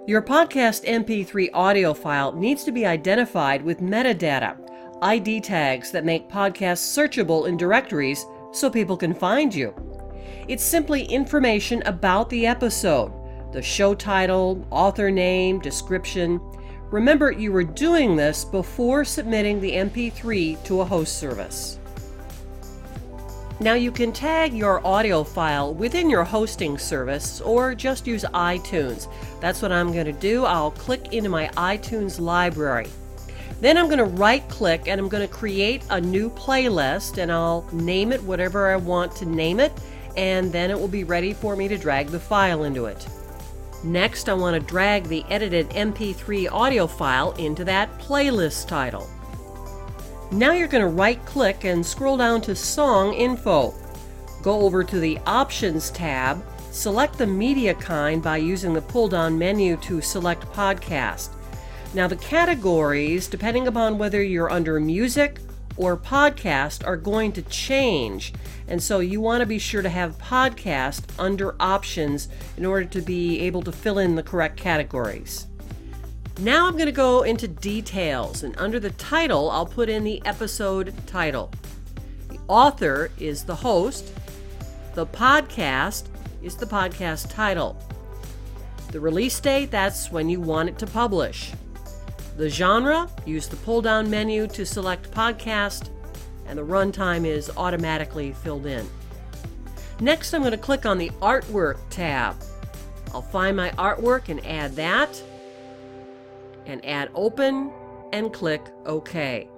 Your podcast MP3 audio file needs to be identified with metadata, ID tags that make podcasts searchable in directories so people can find you. It's simply information about the episode, the show title, author name, description. Remember, you were doing this before submitting the MP3 to a host service. Now you can tag your audio file within your hosting service or just use iTunes. That's what I'm going to do. I'll click into my iTunes library. Then I'm going to right-click and I'm going to create a new playlist, and I'll name it whatever I want to name it, and then it will be ready for me to drag the file into it. Next, I want to drag the edited MP3 audio file into that playlist title. Now you're going to right-click and scroll down to Song Info. Go over to the Options tab, select the media kind by using the pull-down menu to select Podcast. Now the categories, depending upon whether you're under Music or Podcast, are going to change. And so you want to be sure to have Podcast under Options in order to be able to fill in the correct categories. Now I'm going to go into Details, and under the title, I'll put in the episode title. The author is the host. The podcast is the podcast title. The release date, that's when you want it to publish. The genre, use the pull-down menu to select podcast, and the runtime is automatically filled in. Next, I'm going to click on the Artwork tab. I'll find my artwork and add that, and add Open, and click OK.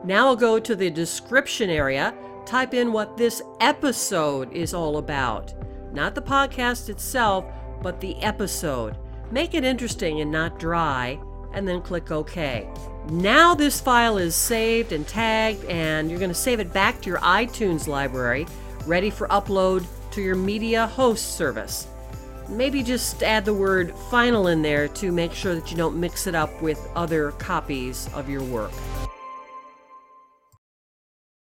Now I'll go to the description area, type in what this episode is all about. Not the podcast itself, but the episode. Make it interesting and not dry, and then click OK. Now this file is saved and tagged, and you're going to save it back to your iTunes library, ready for upload to your media host service. Maybe just add the word final in there to make sure that you don't mix it up with other copies of your work.